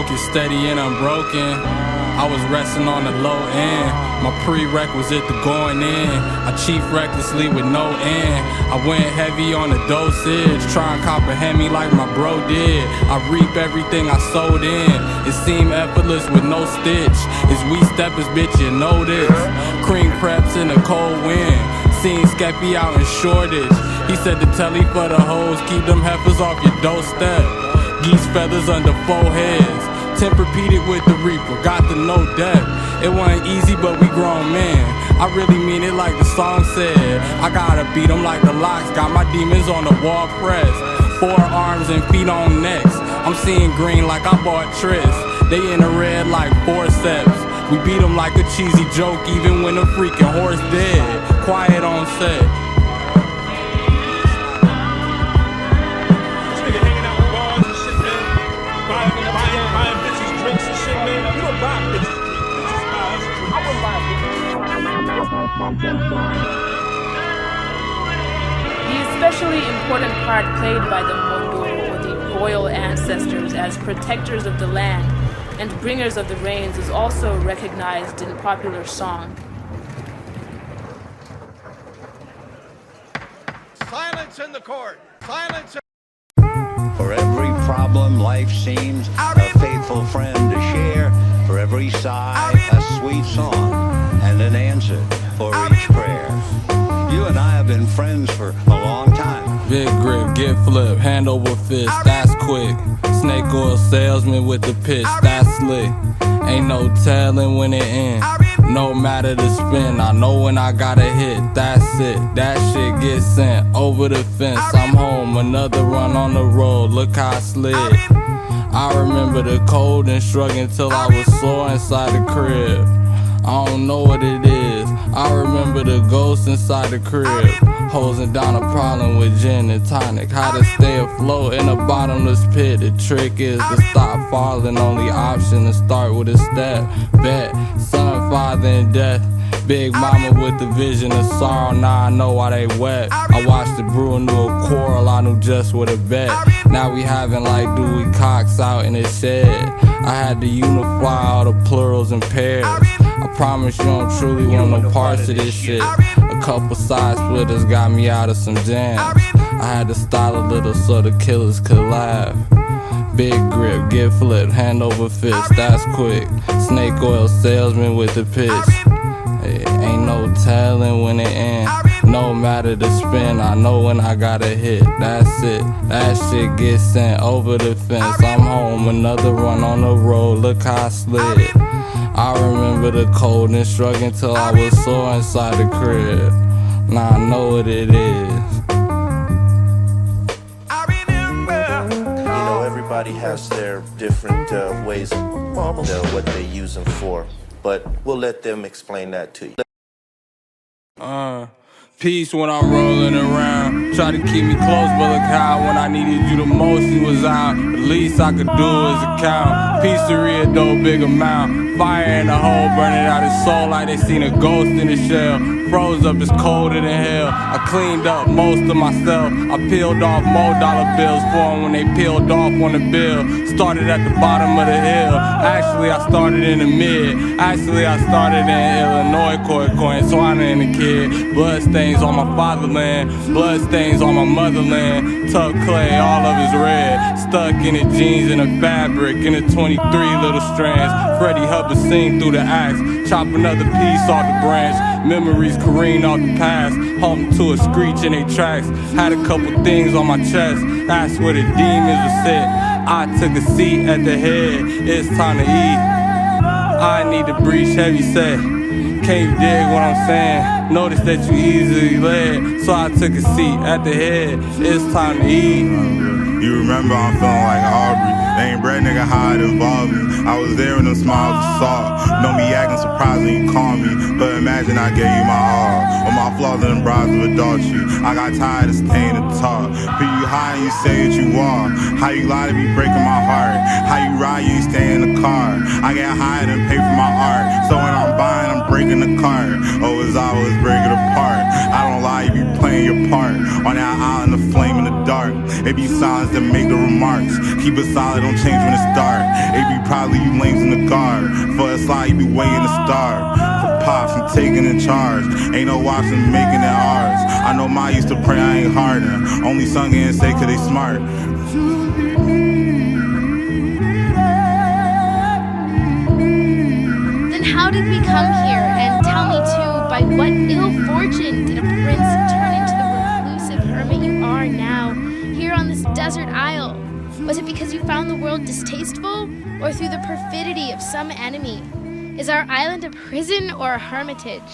focused, steady and unbroken. I was resting on the low end. My prerequisite to going in. I chief recklessly with no end. I went heavy on the dosage, try and comprehend me like my bro did. I reap everything I sowed in. It seemed effortless with no stitch. It's we steppers, bitch, you know this. Cream preps in the cold wind. Seen Skeppy out in Shortage. He said to telly for the hoes, keep them heifers off your doorstep. Geese feathers under foreheads. Tempur-Pedic with the Reaper, got to know depth. It wasn't easy, but we grown men. I really mean it like the song said. I gotta beat them like the locks, got my demons on the wall press. 4 arms and feet on necks. I'm seeing green like I bought Tris. They in the red like forceps. We beat them like a cheesy joke, even when the freaking horse dead. Quiet on set. The especially important part played by the Mongol or the royal ancestors as protectors of the land and bringers of the rains is also recognized in popular song. Silence in the court! Silence! For every problem life seems a faithful friend to share. For every sigh, a sweet song, and an answer for each prayer. You and I have been friends for a long time. Big grip, get flip, hand over fist, that's quick. Snake oil salesman with the pitch, that's slick. Ain't no telling when it ends. No matter the spin, I know when I gotta hit, that's it. That shit gets sent over the fence. I'm home, another run on the road, look how I slid. I remember the cold and shrugging till I was sore inside the crib. I don't know what it is. I remember the ghost inside the crib, hosing down a problem with gin and tonic. How to stay afloat in a bottomless pit. The trick is to stop falling. Only option to start with a step. Bet, son, father, and death. Big mama with the vision of sorrow, now I know why they wept. I watched the brew into a quarrel, I knew just what to bet. Now we having like Dewey Cox out in the shed. I had to unify all the plurals and pairs. I promise you don't truly want no parts of this shit. A couple side splitters got me out of some jams. I had to style a little so the killers could laugh. Big grip, get flipped, hand over fist, that's quick. Snake oil salesman with the pitch. Ain't no telling when it ends. No matter the spin, I know when I gotta hit. That's it, that shit gets sent over the fence. I'm home, another run on the road, look how I slid. I remember the cold and shrugging till I was sore inside the crib. Now I know what it is. You know, everybody has their different ways of what they use them for. But we'll let them explain that to you. Peace when I'm rolling around. Try to keep me close, but look how when I needed you the most, you was out. The least I could do is a count. Pizzeria, though, big amount. Fire in the hole, burning out his soul like they seen a ghost in the shell. Froze up, it's colder than hell. I cleaned up most of myself. I peeled off more dollar bills for them when they peeled off on the bill. Started at the bottom of the hill. Actually, I started in the mid. Actually, I started in Illinois, coin, Swana and the kid. Blood stains on my fatherland. Blood stains on my motherland. Tuck clay, all of it's red. Stuck in the jeans and the fabric. In the 23 little strands. Freddie Hubbard sing through the axe. Chop another piece off the branch. Memories careen off the past. Home to a screech in they tracks. Had a couple things on my chest. That's where the demons were set. I took a seat at the head. It's time to eat. I need to breach heavy set. Can't you dig what I'm saying? Notice that you easily led. So I took a seat at the head. It's time to eat. You remember I'm feeling like Aubrey. They ain't bread nigga how it involved me. I was there when them smiles was soft. Don't be acting surprised when you call me. But imagine I gave you my all. With my flaws and them brides of adultery. I got tired of staying at the top. But you high and you say that you are. How you lie to be breaking my heart. How you ride, you stay in the car. I get high and pay for my art. So when I'm buying, I'm breaking the cart. Oh, as I was breaking apart. I don't lie, you be playing your part. On that island of flame in the dark. It be silence that make the remarks. Keep it solid, don't change when it start. It be probably you lames in the guard. For a slide, you be waiting to start. For pops, I'm taking in charge. Ain't no watching making it ours. I know Ma used to pray I ain't harder. Only sung in and say 'cause they smart. Then how did we come here? And tell me too, by what ill fortune did a prince turn into the reclusive hermit you are now, here on this desert isle? Was it because you found the world distasteful, or through the perfidy of some enemy? Is our island a prison or a hermitage?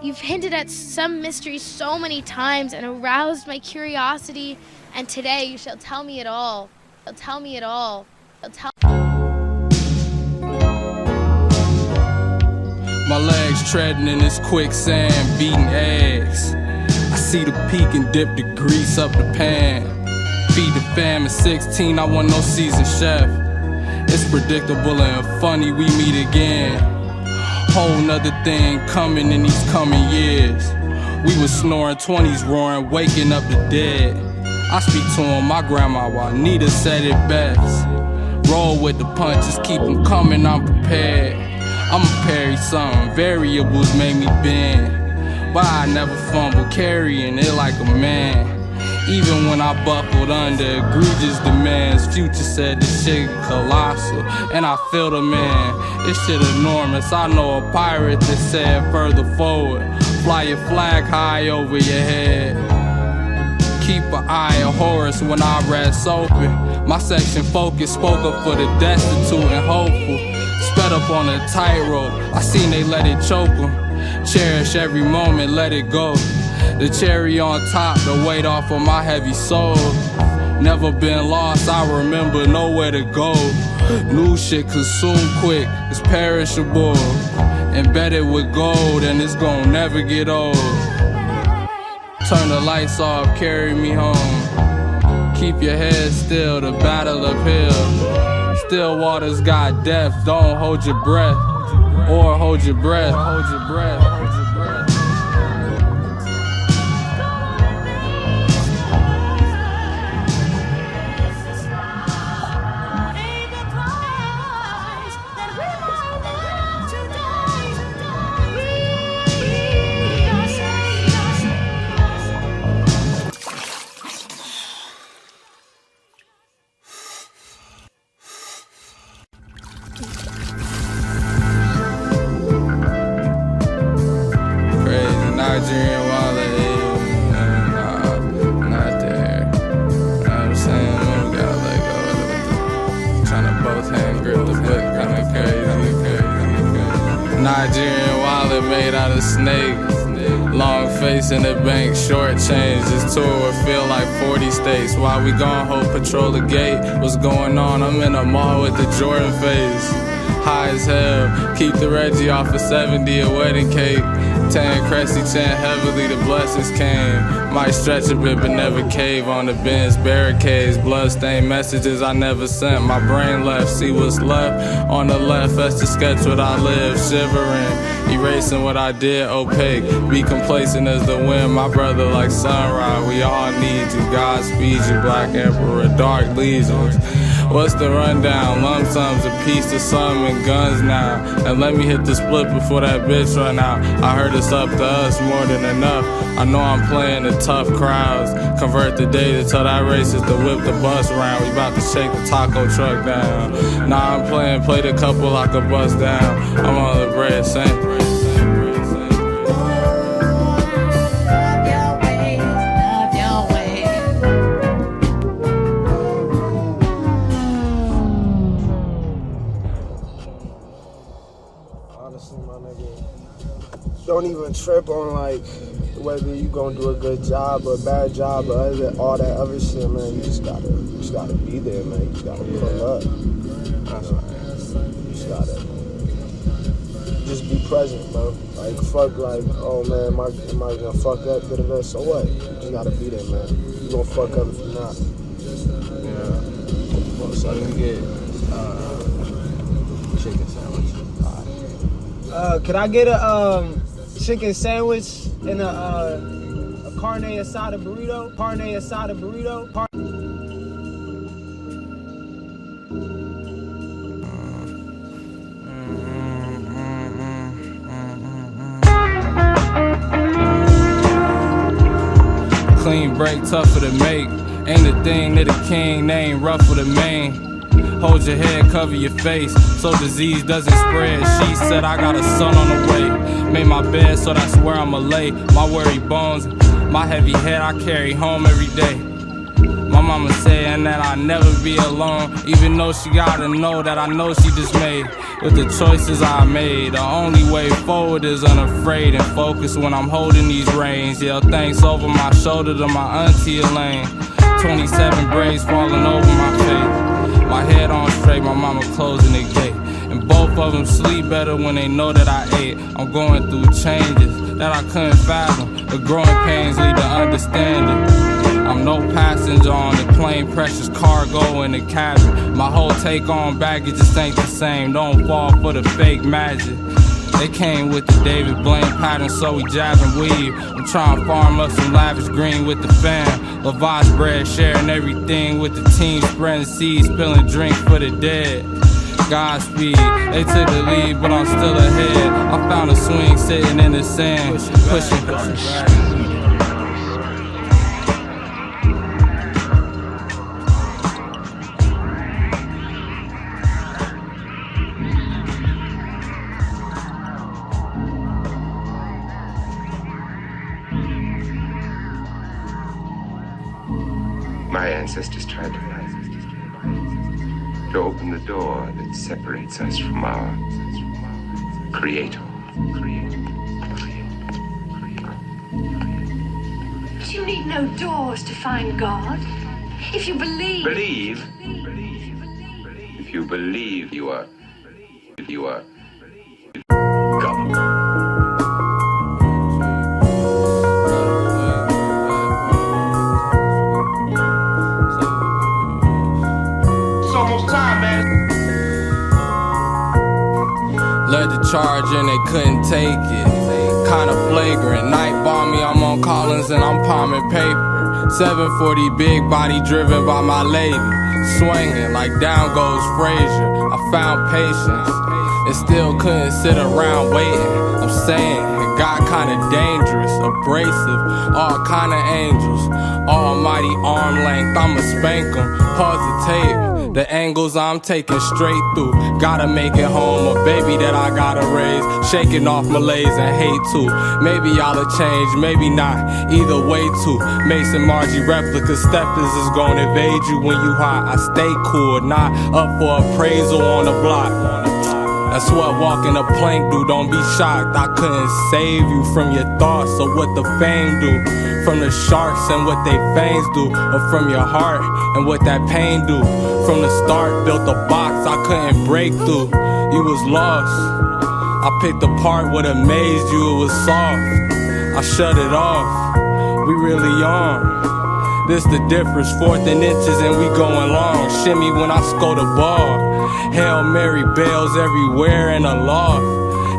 You've hinted at some mystery so many times and aroused my curiosity, and today you shall tell me it all. You'll tell me it all. You'll tell. My legs treading in this quicksand, beating eggs. I see the peak and dip the grease up the pan. Feed the fam at 16, I want no seasoned chef. It's predictable and funny, we meet again. Whole nother thing coming in these coming years. We was snoring 20s roaring, waking up the dead. I speak to him, my grandma Juanita said it best. Roll with the punches, keep them coming, I'm prepared. I'ma parry something, variables made me bend. But I never fumble, carrying it like a man. Even when I buckled under egregious demands, Future said this shit colossal, and I feel the man. This shit enormous, I know a pirate that said further forward. Fly your flag high over your head. Keep an eye on Horus when I rest open. My section focus, spoke up for the destitute and hopeful. Sped up on a tightrope, I seen they let it choke them. Cherish every moment, let it go. The cherry on top, the weight off of my heavy soul. Never been lost, I remember nowhere to go. New shit consumed quick, it's perishable. Embedded with gold and it's gon' never get old. Turn the lights off, carry me home. Keep your head still, the battle uphill. Still waters got depth, don't hold your breath. Or hold your breath, hold your breath, hold your breath. Nigerian wallet, not there. You know what I'm saying? We gotta let go of it. Trying to both hand grip the book, kinda crazy. Nigerian wallet made out of snake. Long face in the bank, short change. This tour would feel like 40 states. While we gon' hold patrol the gate, what's going on? I'm in a mall with the Jordan face. High as hell, keep the Reggie off of 70, a wedding cake. Tan Cressy chant heavily, the blessings came. Might stretch a bit but never cave on the Benz barricades. Bloodstained messages I never sent, my brain left. See what's left on the left, that's to sketch what I live. Shivering, erasing what I did, opaque. Be complacent as the wind, my brother like sunrise. We all need you, Godspeed you, Black Emperor, Dark Legions. What's the rundown? Lump sums, a piece to some and guns now. And let me hit the split before that bitch run out. I heard it's up to us more than enough. I know I'm playing the tough crowds. Convert the data, tell that racist to whip the bus around. We about to shake the taco truck down. Nah, I'm playing, play the couple like a bust down. I'm on the bread, same. Don't even trip on like whether you gonna do a good job or a bad job or all that other shit, man. You just gotta be there, man. You just gotta pull up. You gotta just be present, bro. Like fuck, like oh man, am I gonna fuck up? So what? You just gotta be there, man. You gonna fuck up if you're not. Yeah. So you get chicken sandwich. Could I get a chicken sandwich and a carne asada burrito? Carne asada burrito? clean break, tougher to make. Ain't a thing that a king, they ain't rough for the mane. Hold your head, cover your face, so disease doesn't spread. She said I got a son on the way. Made my bed, so that's where I'ma lay my worry bones. My heavy head I carry home every day. My mama saying that I'll never be alone, even though she gotta know that I know she dismayed with the choices I made. The only way forward is unafraid and focused when I'm holding these reins. Yell thanks over my shoulder to my auntie Elaine. 27 braids falling over my face. My head on straight, my mama closing the gate. And both of them sleep better when they know that I ate. I'm going through changes that I couldn't fathom. The growing pains lead to understanding. I'm no passenger on the plane, precious cargo in the cabin. My whole take on baggage just ain't the same. Don't fall for the fake magic. They came with the David Blaine pattern, so we jab and weave. I'm trying to farm up some lavish green with the fam. Lavash bread, sharing everything with the team, spreading seeds, spilling drink for the dead. Godspeed, they took the lead, but I'm still ahead. I found a swing sitting in the sand, pushing back. My ancestors tried to open the door that separates us from our Creator. But you need no doors to find God. If you believe. Believe? If you believe, you are God. Led the charge and they couldn't take it. Kinda flagrant. Night bomb me, I'm on Collins and I'm palming paper. 740 big body driven by my lady. Swinging like down goes Frazier. I found patience and still couldn't sit around waiting. I'm saying it got kinda dangerous, abrasive, all kinda angels. Almighty arm length, I'ma spank 'em. Pause the tape. The angles I'm taking straight through. Gotta make it home, a baby that I gotta raise. Shaking off malaise and hate too. Maybe y'all'll change, maybe not. Either way too. Mason Margie replica steppers is gonna evade you when you hot. I stay cool, not up for appraisal on the block. That's what walking a plank do, don't be shocked. I couldn't save you from your thoughts or what the fame do. From the sharks and what they fangs do. Or from your heart and what that pain do. From the start, built a box I couldn't break through. You was lost. I picked apart what amazed you, it was soft. I shut it off. We really on. This the difference, 4th and inches and we going long. Shimmy when I score the ball. Hail Mary bells everywhere in a loft.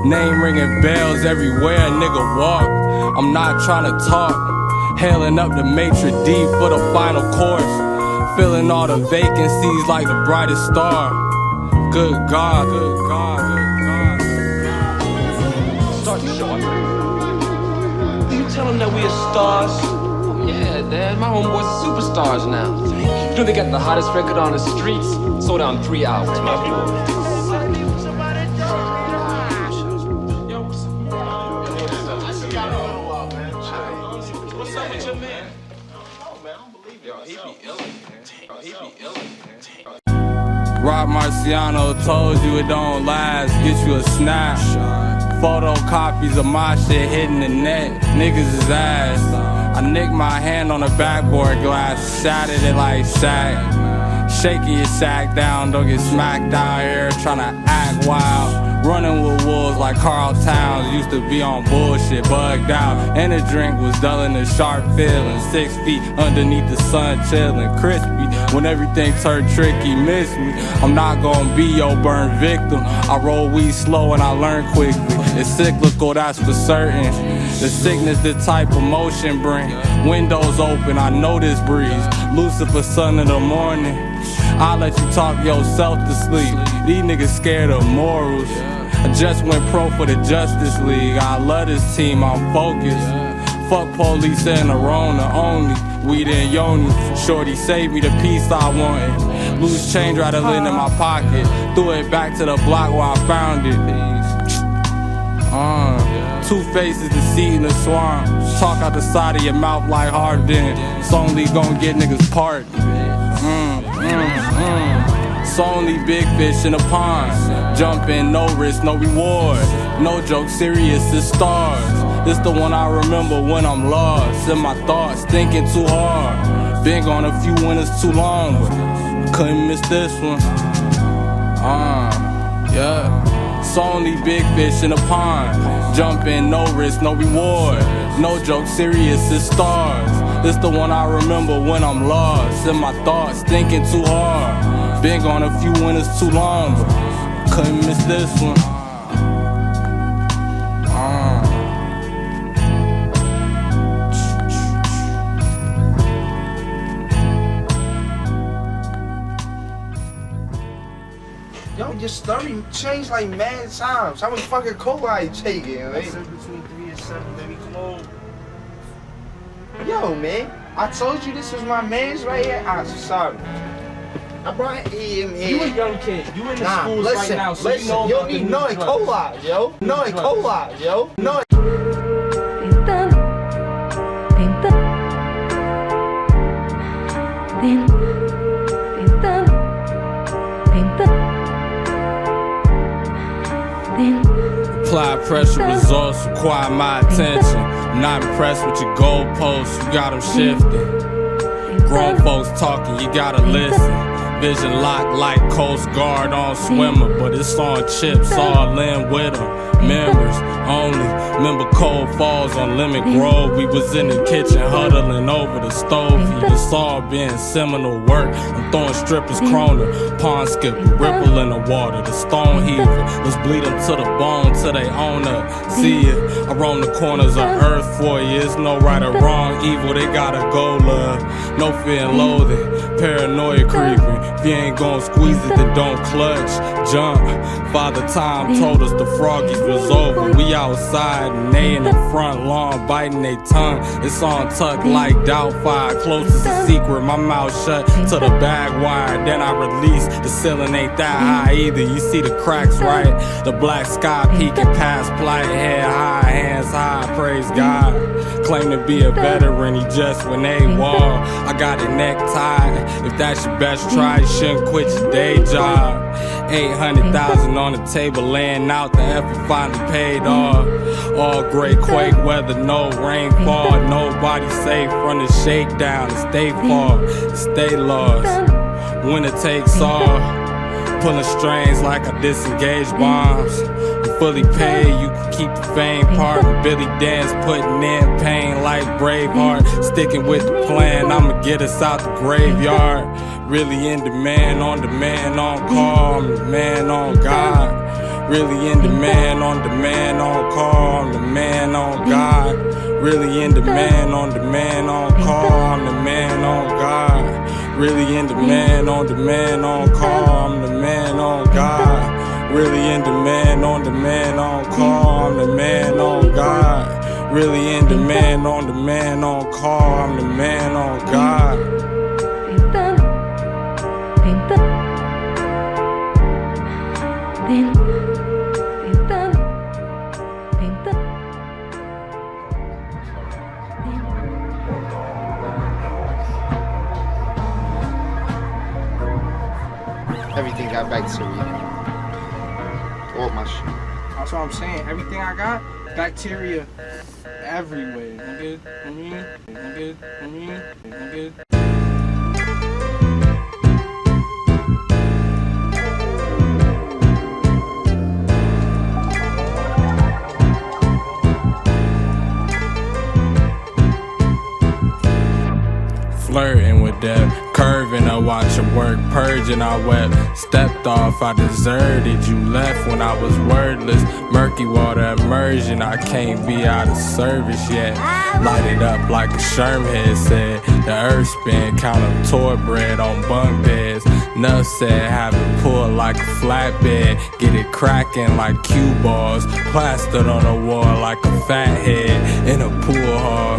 Name ringing bells everywhere a nigga walk. I'm not trying to talk. Hailing up the maitre d' for the final course. Filling all the vacancies like the brightest star. Good God, good God, good God. Start the show. You tell them that we are stars? Yeah, Dad, my homeboys are superstars now. You know they got the hottest record on the streets? Sold out in 3 hours, my boy. Rob Marciano told you it don't last, get you a snap. Photocopies of my shit hitting the net, niggas is ass. I nicked my hand on the backboard glass, shattered it like Shaq. Shaking your sack down, don't get smacked out here tryna act wild. Running with wolves like Carl Towns, used to be on bullshit, bugged out. And the drink was dulling the sharp feeling. 6 feet underneath the sun, chilling, crispy. When everything turned tricky, miss me. I'm not gonna be your burned victim. I roll weed slow and I learn quickly. It's cyclical, that's for certain. The sickness, the type of motion bring. Windows open, I know this breeze. Lucifer, sun in the morning. I'll let you talk yourself to sleep. These niggas scared of morals. I just went pro for the Justice League. I love this team, I'm focused. Fuck police and the Rona only. Weed and yoni. Shorty saved me the peace I wanted. Loose change rattling in my pocket. Threw it back to the block where I found it. Two faces, deceit in the swamp. Talk out the side of your mouth like Harden. It's only gon' get niggas pardoned. It's only big fish in the pond. Jumping, no risk, no reward. No joke, serious as stars. This the one I remember when I'm lost in my thoughts, thinking too hard. Been gone a few winters too long, but couldn't miss this one. Yeah. It's only big fish in the pond. Jumping, no risk, no reward. No joke, serious as stars. This the one I remember when I'm lost in my thoughts, thinking too hard. Been gone a few winters too long, but couldn't miss this one. Yo, your story changed like mad times. How much fucking cola you taking, man? I said between 3 and 7, baby. Come on. Yo, man, I told you this was my man's right here. I'm sorry. I brought him here. You a young kid. You in the schools right now, so listen, you know you about need the no new drugs. cola, yo. No cola, yo. No. Apply pressure, results require my attention. I'm not impressed with your goalposts, you got them shifting. Grown folks talking, you gotta listen. Vision locked like Coast Guard on swimmer, but it's on chips, all in with them. Members only, remember Cold Falls on Lemon Grove. We was in the kitchen huddling over the stove. It's all been seminal work. I'm throwing strippers, Krona, pond skipper, ripple in the water. The stone heaver, let's bleed them to the bone till they own up. See it, I roam the corners of earth for you. It's no right or wrong, evil, they gotta go, love. No fear and loathing, paranoia creeping. If you ain't gon' squeeze it, then don't clutch. Jump. Father Time told us the froggies was over. We outside and they in the front lawn biting they tongue. It's on tuck like Doubtfire. Close as a secret, my mouth shut to the bag wire. Then I release, the ceiling ain't that high either. You see the cracks, right? The black sky peeking past plight. Head high, hands high, praise God. Claim to be a veteran, he just went AWOL. I got a necktie. If that's your best try, you shouldn't quit your day job. 800,000 on the table, laying out, the effort finally paid off. All gray quake weather, no rainfall. Nobody safe from the shakedown. It's they fault, it's they lost. Winner takes all. Pulling strings like I disengage bombs. I'm fully paid, you can keep the fame part. Billy Dance putting in pain like Braveheart. Sticking with the plan, I'ma get us out the graveyard. Really in demand, on call. I'm the man on God. Really in demand, on call. I'm the man on God. Really in demand, on call. I'm the man on God. Really in demand, on call. I'm the man on God. Really in demand, on call. I'm the man on God. Really in demand, on call. I'm the man on God. Everything got bacteria. All my shit. That's what I'm saying. Everything I got, bacteria everywhere. Nigga. Flirting with that, curving, I watch her work, purging, I wept. Stepped off, I deserted you, left when I was wordless. Murky water immersion, I can't be out of service yet. Light it up like a Sherm head said. The earth spin, count up toy bread on bunk beds. Nuff said, have it pull like a flatbed. Get it cracking like cue balls. Plastered on the wall like a fat head in a pool hall.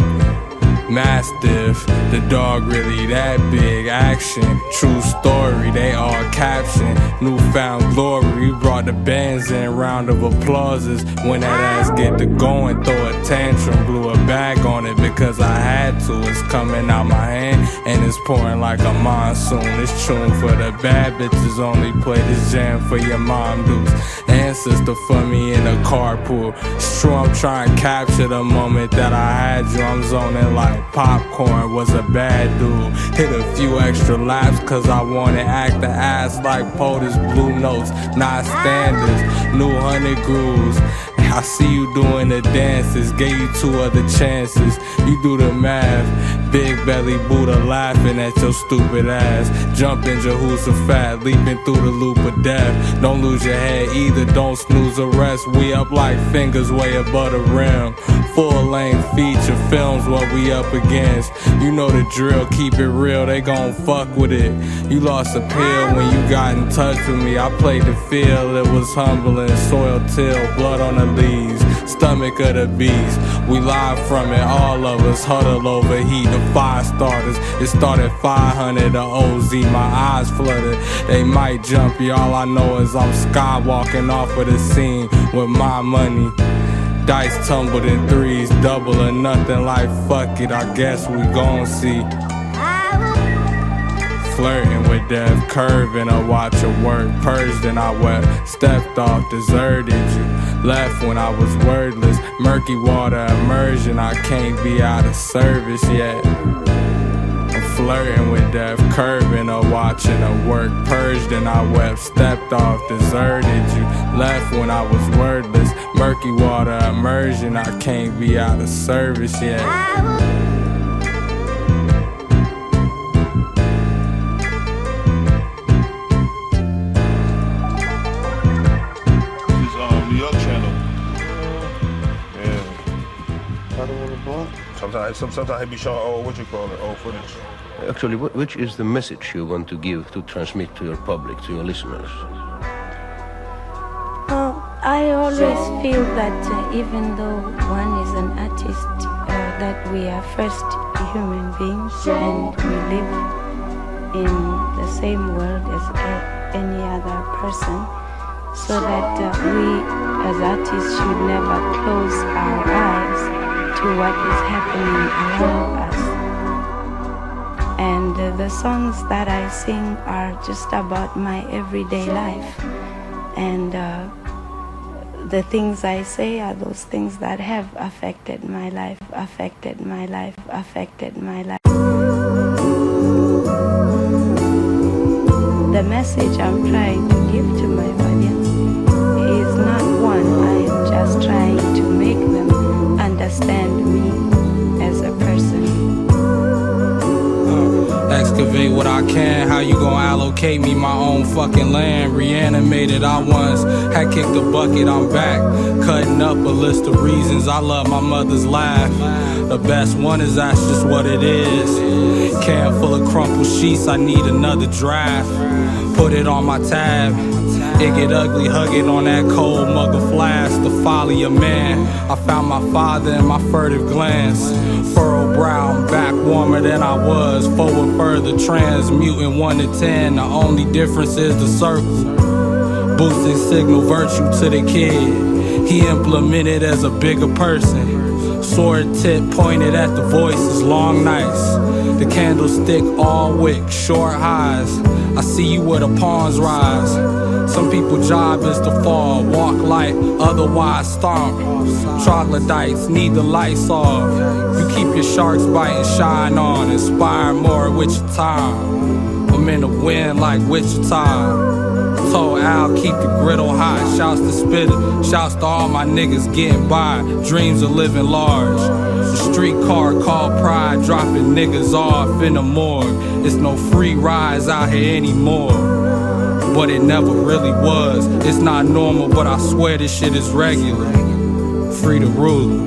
Mastiff, the dog really that big. Action, true story, they all caption. Newfound glory, we brought the bands in. Round of applauses when that ass get to going. Throw a tantrum, blew a bag on it because I had to. It's coming out my hand and it's pouring like a monsoon. It's tune for the bad bitches, only play this jam for your mom dudes. Ancestor for me in a carpool. It's true, I'm trying to capture the moment that I had you. I'm zoning like popcorn, was a bad dude. Hit a few extra laps cause I wanna act the ass like POTUS. Blue notes, not standards, new 100 grooves. I see you doing the dances, gave you 2 other chances. You do the math, big belly Buddha laughing at your stupid ass. Jumping Jehoshaphat, leaping through the loop of death. Don't lose your head either, don't snooze the rest. We up like fingers way above the rim. Full-length feature films what we up against. You know the drill, keep it real, they gon' fuck with it. You lost appeal when you got in touch with me. I played the field, it was humbling. Soil till, blood on the leaves, stomach of the beast. We live from it, all of us huddle over heat. The 5 starters, it started 500 to OZ. My eyes flooded, they might jump you. All I know is I'm skywalking off of the scene with my money. Dice tumbled in 3s, double or nothing, like fuck it, I guess we gon' see. Flirting with death, curving a watch of work. Purged and I wept, stepped off, deserted you. Left when I was wordless, murky water immersion. I can't be out of service yet. I'm flirting with death, curving or watching a work. Purged and I wept, stepped off, deserted you. Left when I was wordless, murky water immersion. I can't be out of service yet. Sometimes he be showing old footage. Actually, which is the message you want to give, to transmit to your public, to your listeners? I always feel that even though one is an artist, that we are first human beings and we live in the same world as any other person, so that we as artists should never close our eyes to what is happening around us. And the songs that I sing are just about my everyday life. And the things I say are those things that have affected my life, affected my life, affected my life. The message I'm trying to give to my audience is not one. I am just trying to make them understand me as a person. Excavate what I can, how you gon' allocate me my own fucking land? Reanimated, I once had kicked the bucket, I'm back. Cutting up a list of reasons I love my mother's laugh. The best one is that's just what it is. Can full of crumpled sheets, I need another draft. Put it on my tab. It get ugly hugging on that cold mug of flask. The folly of man, I found my father in my furtive glance. Furrowed brow, I'm back warmer than I was. Forward further, transmuting 1 to 10. The only difference is the circle. Boosting signal virtue to the kid. He implemented as a bigger person. Sword tip pointed at the voices, long nights. The candlestick all wick, short highs. I see you where the pawns rise. Some people's job is to fall, walk light, otherwise stomp. Troglodytes need the lights off. You keep your sharks biting, shine on, inspire more with your time. I'm in the wind like Wichita. Told Al keep the griddle hot. Shouts to Spitter, shouts to all my niggas getting by. Dreams of living large. The streetcar called pride, dropping niggas off in the morgue. It's no free rides out here anymore, but it never really was. It's not normal, but I swear this shit is regular. Free to rule.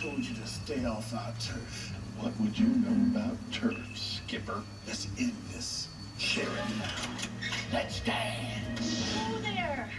told you to stay off our turf. What would you know about turf, Skipper? Let's end this. Share it now. Let's dance. Hello there.